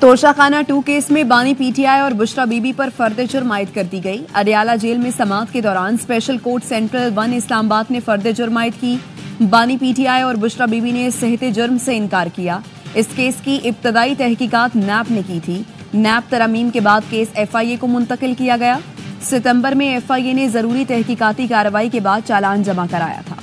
Toshakhana 2 case में बानी PTI और बुशरा बीबी पर फर्द जुर्म आयद कर दी गई। अडियाला जेल में समाअत के दौरान स्पेशल कोर्ट सेंट्रल 1 इस्लामाबाद ने फर्द जुर्म आयद की। बानी पीटीआई और बुशरा बीबी ने सेहते जुर्म से इनकार किया। इस केस की इब्तदाई तहकीकात नैब ने की थी। नैब तरमीम के बाद केस एफआईए को मुंतकिल किया गया। सितंबर में एफआईए ने जरूरी तहकीकाती कार्रवाई के बाद चालान जमा कराया था।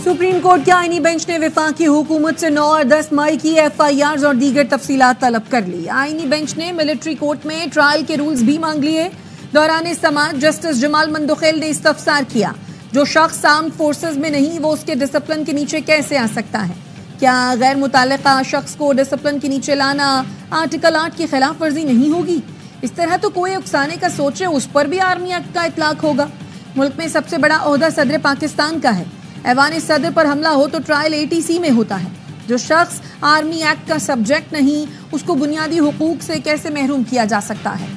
सुप्रीम कोर्ट के आईनी बेंच ने वफाकी हुकूमत से 9 और 10 मई की एफआईआर और दीगर तफसीलात तलब कर ली। आईनी बेंच ने मिलिट्री कोर्ट में ट्रायल के रूल्स भी मांग लिए। दौरान समाअत जस्टिस जमाल मंदोखेल ने इस्तफसार किया, जो शख्स आर्म्ड फोर्सेज में नहीं वो उसके डिसिप्लिन के नीचे कैसे आ सकता है? क्या गैर मुताल्लिका शख्स को डिसिप्लिन के नीचे लाना आर्टिकल 8 की खिलाफ वर्जी नहीं होगी? इस तरह तो कोई उकसाने का सोचे उस पर भी आर्मी एक्ट का इतलाक होगा। मुल्क में सबसे बड़ा ओहदा सदर पाकिस्तान का है। ऐवान सदर पर हमला हो तो ट्रायल एटीसी में होता है। जो शख्स आर्मी एक्ट का सब्जेक्ट नहीं, उसको बुनियादी हुकूक से कैसे महरूम किया जा सकता है?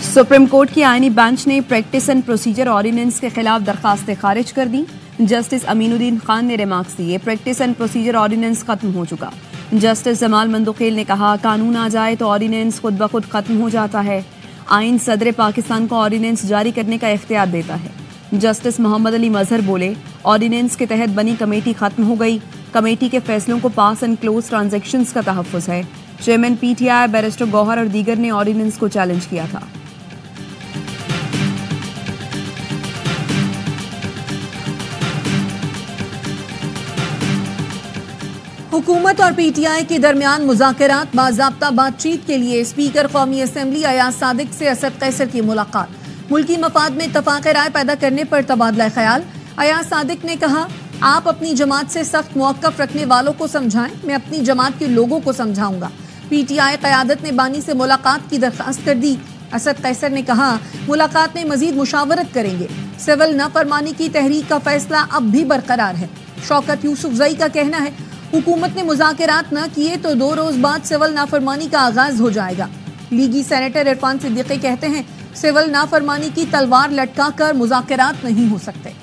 सुप्रीम कोर्ट की आईनी बेंच ने प्रैक्टिस एंड प्रोसीजर ऑर्डिनेंस के खिलाफ दरखास्तें खारिज कर दी। जस्टिस अमीनुद्दीन खान ने रिमार्क्स दिए, प्रैक्टिस एंड प्रोसीजर ऑर्डिनेंस खत्म हो चुका। जस्टिस जमाल मंदोखेल ने कहा, कानून आ जाए तो ऑर्डिनेंस खुद ब खुद खत्म हो जाता है। आइन सदर पाकिस्तान को ऑर्डिनेंस जारी करने का इख्तियार देता है। जस्टिस मोहम्मद अली मजहर बोले, ऑर्डिनेंस के तहत बनी कमेटी खत्म हो गई। कमेटी के फैसलों को पास एंड क्लोज ट्रांजेक्शंस का तहफ्फुज है। चेयरमैन पीटीआई बैरिस्टर गौहर और दीगर ने ऑर्डिनेंस को चैलेंज किया था। हुकूमत और पीटीआई के दरमियान मुज़ाकरात बाज़ाब्ता बातचीत के लिए स्पीकर कौमी असम्बली अयाज सादिक से असद कैसर की मुलाकात। मुल्की मफाद में इत्तफ़ाक़ राय पैदा करने पर तबादला ख्याल। अयाज सादिक ने कहा, आप अपनी जमात से सख्त मौक़िफ़ रखने वालों को समझाएं, मैं अपनी जमात के लोगों को समझाऊंगा। पीटीआई क़यादत ने बानी से मुलाकात की दरख्वास्त कर दी। असद कैसर ने कहा, मुलाकात में मजीद मुशावरत करेंगे। सिविल नाफरमानी की तहरीक का फैसला अब भी बरकरार है। शौकत यूसुफजई का कहना है, हुकूमत ने मुज़ाकरात न किए तो 2 रोज बाद सिविल नाफरमानी का आगाज हो जाएगा। लीगी सेनेटर इरफान सिद्दीकी कहते हैं, सिविल नाफरमानी की तलवार लटका कर मुज़ाकरात नहीं हो सकते।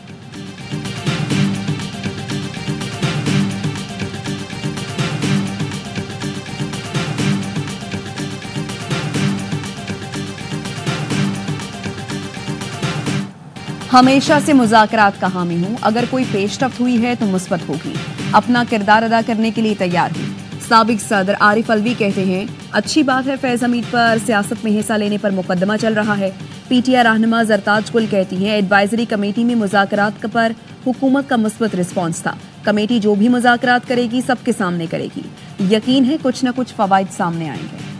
हमेशा से मुज़ाकरात का हामी हूँ। अगर कोई पेशरफ्त हुई है तो मुस्बत होगी। अपना किरदार अदा करने के लिए तैयार हूँ। साबिक सदर आरिफ अलवी कहते हैं, अच्छी बात है फैज हमीद पर सियासत में हिस्सा लेने पर मुकदमा चल रहा है। पीटीआई रहनुमा जरताज गुल कहती हैं, एडवाइजरी कमेटी में मुज़ाकरात पर हुकूमत का मुस्बत रिस्पॉन्स था। कमेटी जो भी मुज़ाकरात करेगी सबके सामने करेगी। यकीन है कुछ न कुछ फवाइद सामने आएंगे।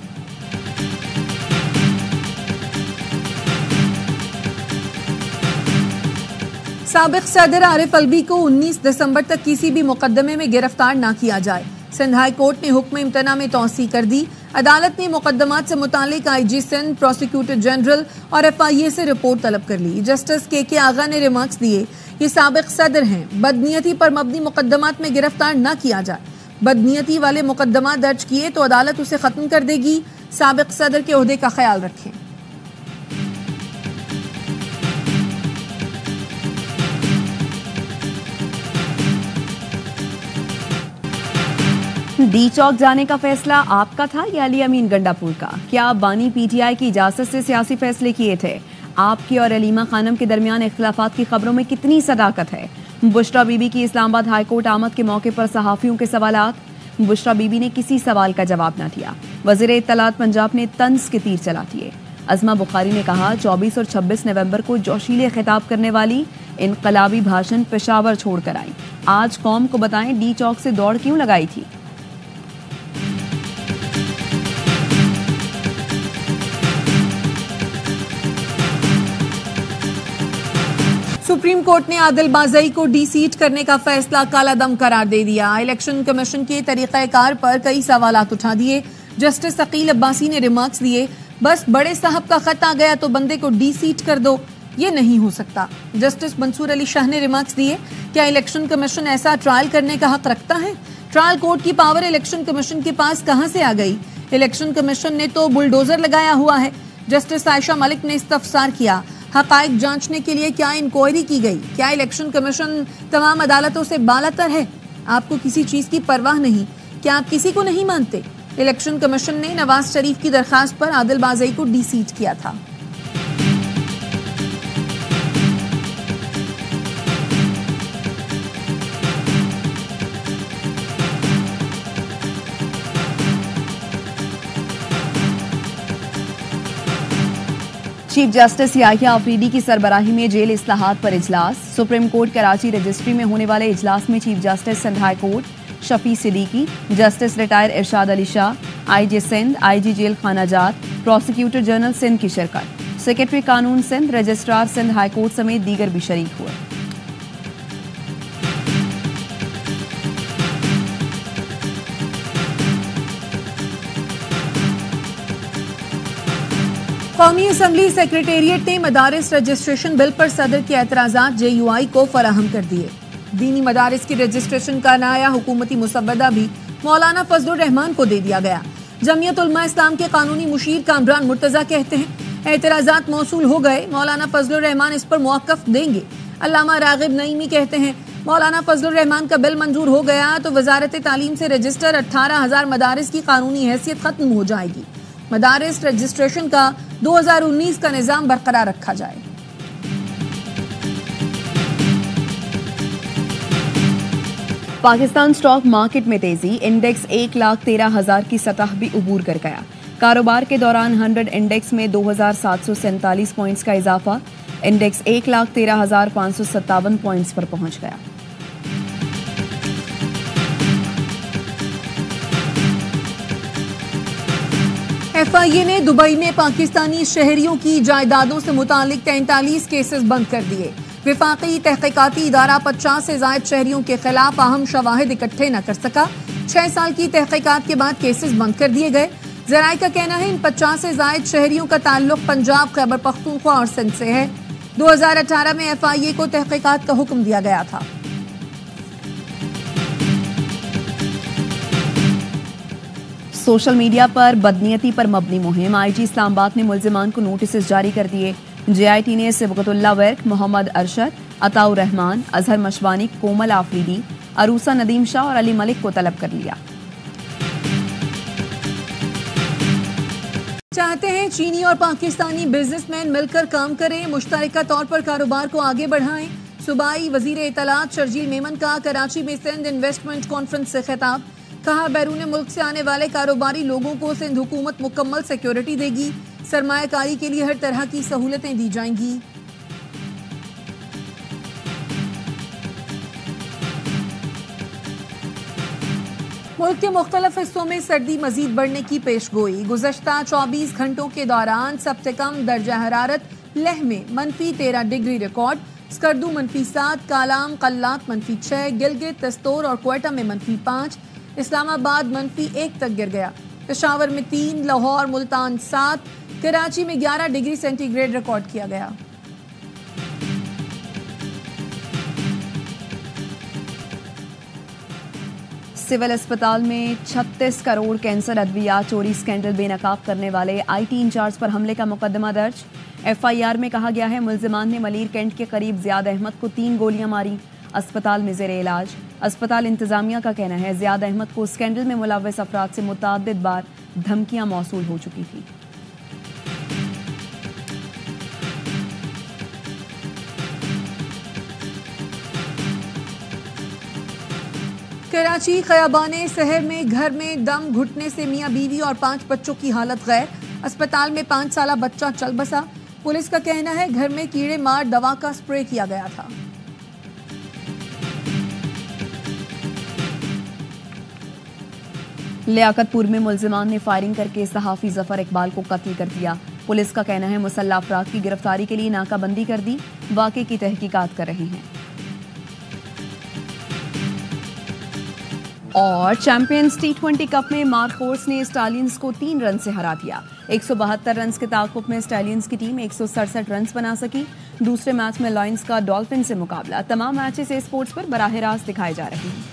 साबिक सदर आरिफ अलवी को 19 दिसंबर तक किसी भी मुकदमे में गिरफ्तार न किया जाए। सिंध हाई कोर्ट ने हुक्म इम्तना में तौसी कर दी। अदालत ने मुकदमात से मुतालिक आईजी सिंध, प्रोसिक्यूटर जनरल और एफआईए से रिपोर्ट तलब कर ली। जस्टिस के आगा ने रिमार्क्स दिए, ये साबिक सदर हैं, बदनीयती पर मबनी मुकदमात में गिरफ्तार न किया जाए। बदनीयती वाले मुकदमा दर्ज किए तो अदालत उसे खत्म कर देगी। साबिक सदर के ओहदे का ख्याल रखें। डी चौक जाने का फैसला आपका था या अली अमीन गंडापुर का? क्या आप बानी पीटीआई की इजाजत से सियासी फैसले किए थे? आपकी और अलीमा खानम के दरमियान इख्तिलाफात की खबरों में कितनी सदाकत है? बुशरा बीबी की इस्लामाबाद हाईकोर्ट आमद के मौके पर सहाफियों के सवालात। बुशरा बीबी ने किसी सवाल का जवाब न दिया। वज़ीर इत्तलात पंजाब ने तंज के तीर चला दिए। अज़मा बुखारी ने कहा, 24 और 26 नवंबर को जोशीले खिताब करने वाली इनकलाबी भाषण पेशावर छोड़कर आई। आज कौम को बताएं डी चौक से दौड़ क्यों लगाई थी? सुप्रीम कोर्ट ने आदिल बाज़ई को डी-सीट करने का फैसला कालादम करार दे दिया। इलेक्शन कमीशन के तरीक़ाकार पर कई सवालात उठा दिए। जस्टिस अकील अब्बासी ने रिमार्क्स दिए, बस बड़े साहब का खत आ गया तो बंदे को डी-सीट कर दो। ये नहीं हो सकता। जस्टिस मंसूर अली शाह ने रिमार्क्स दिए, क्या इलेक्शन कमीशन ऐसा ट्रायल करने का हक रखता है? ट्रायल कोर्ट की पावर इलेक्शन कमीशन के पास कहां से आ गई? इलेक्शन कमीशन ने तो बुलडोजर लगाया हुआ है। जस्टिस आयशा मलिक ने इस्तफसार किया, हकाइक जांचने के लिए क्या इंक्वायरी की गई? क्या इलेक्शन कमीशन तमाम अदालतों से बालातर है? आपको किसी चीज की परवाह नहीं? क्या आप किसी को नहीं मानते? इलेक्शन कमीशन ने नवाज शरीफ की दरखास्त पर आदिल बाज़ई को डीसीट किया था। चीफ जस्टिस याहिया अफरीदी की सरबराही में जेल इस्लाहात पर इजलास। सुप्रीम कोर्ट कराची रजिस्ट्री में होने वाले इजलास में chief justice Sindh high court Shafi Siddiqui, justice retire Irshad Ali Shah, IG Sindh, IG jail खाना जात, प्रोसिक्यूटर जनरल सिंध की शिरकत। सेक्रेटरी कानून Sindh, registrar Sindh high court समेत दीगर भी शरीक हुए। कौमी असम्बली सेक्रेटेरिएट ने मदारिस रजिस्ट्रेशन बिल पर सदर के एतराज़ात JUI को फराहम कर दिए। दीनी मदारिस की रजिस्ट्रेशन का नया हुकूमती मुसव्वदा भी मौलाना फजलुर रहमान को दे दिया गया। जमीयत उलमा इस्लाम के कानूनी मुशीर कामरान मुर्तजा कहते हैं, एतराज़ात मौसूल हो गए, मौलाना फजलुर रहमान इस पर मौक़िफ़ देंगे। अल्लामा रागिब नईमी कहते हैं, मौलाना फजलुर रहमान का बिल मंजूर हो गया तो वजारत तालीम से रजिस्टर 18,000 मदारिस की कानूनी हैसियत खत्म हो जाएगी। मदारिस रजिस्ट्रेशन का 2019 का निज़ाम बरकरार रखा जाए। पाकिस्तान स्टॉक मार्केट में तेजी, इंडेक्स 1,13,000 की सतह भी उबूर कर गया। कारोबार के दौरान 100 इंडेक्स में 2,747 पॉइंट्स का इजाफा, इंडेक्स 1,13,557 पॉइंट्स पर पहुंच गया। FIA ने दुबई में पाकिस्तानी शहरियों की जायदादों से मुतालिक 43 केसेस बंद कर दिए। विफाकी तहकीकाती इदारा 50 से ज़ायद शहरियों के खिलाफ अहम शवाहिद इकट्ठे न कर सका। 6 साल की तहकीकात के बाद केसेस बंद कर दिए गए। ज़राए का कहना है इन 50 से ज़ायद शहरियों का ताल्लुक पंजाब, खैबर पख्तूनख्वा और सिंध से है। 2018 में FIA को तहकीकात का हुक्म दिया गया था। सोशल मीडिया पर बदनीयती पर मबनी मुहिम, IG इस्लामाबाद ने मुल्जिमान को नोटिस जारी कर दिए। JIT ने सिबगतुल्लाह वर्क, मोहम्मद अरशद, अताउर रहमान, अजहर मशवानी, कोमल आफरीदी, अरूसा नदीम शाह और अली मलिक को तलब कर लिया। चाहते हैं चीनी और पाकिस्तानी बिजनेसमैन मिलकर काम करें, मुश्तरका तौर पर कारोबार को आगे बढ़ाएं। सूबाई वजीर इत्तलात शर्जील मेमन का कराची में सिंध इन्वेस्टमेंट कॉन्फ्रेंस से खिताब, कहा बैरून मुल्क से आने वाले कारोबारी लोगों को सिंध हुकूमत मुकम्मल सिक्योरिटी देगी, सरमायाकारी के लिए हर तरह की सहूलतें दी जाएंगी। मुल्क के मुख्तलिफ हिस्सों में सर्दी मजीद बढ़ने की पेशगोई। गुज़श्ता 24 घंटों के दौरान सबसे कम दर्जा हरारत लेह में -13 डिग्री रिकॉर्ड, स्कर्दू -7, कालाम कल्लात -6, गिलगित दस्तूर और क्वेटा में -5, इस्लामाबाद -1 तक गिर गया। पेशावर में 3, लाहौर मुल्तान 7, कराची में 11 डिग्री सेंटीग्रेड रिकॉर्ड किया गया। सिविल अस्पताल में 36 करोड़ कैंसर अद्वियात चोरी स्कैंडल बेनकाब करने वाले IT इंचार्ज पर हमले का मुकदमा दर्ज। FIR में कहा गया है मुल्जिमान ने मलीर कैंट के करीब ज़ियाद अहमद को 3 गोलियां मारी, अस्पताल में ज़ेरे इलाज। अस्पताल इंतजामिया का कहना है ज़ियाद अहमद को स्कैंडल में मुलव्वस अफराद से मुतअद्दिद बार धमकियां मौसूल हो चुकी थी। कराची खयाबाने शहर में घर में दम घुटने से मियां बीवी और 5 बच्चों की हालत गैर, अस्पताल में 5 साला बच्चा चल बसा। पुलिस का कहना है घर में कीड़े मार दवा का स्प्रे किया गया था। लियाकतपुर में मुल्जिमान ने फायरिंग करके सहाफी जफर इकबाल को कत्ल कर दिया। पुलिस का कहना है मुसल्लह अफराद की गिरफ्तारी के लिए नाकाबंदी कर दी, वाक़े की तहकीकात कर रहे हैं। और चैंपियंस T20 कप में मार्कोर्स ने स्टालियंस को 3 रन से हरा दिया। 172 रन के ताकुब में स्टैलियंस की टीम 167 रन बना सकी। दूसरे मैच में लॉयंस का डॉल्फिन से मुकाबला। तमाम मैचेस स्पोर्ट्स पर बराह रास्त दिखाए जा रहे हैं।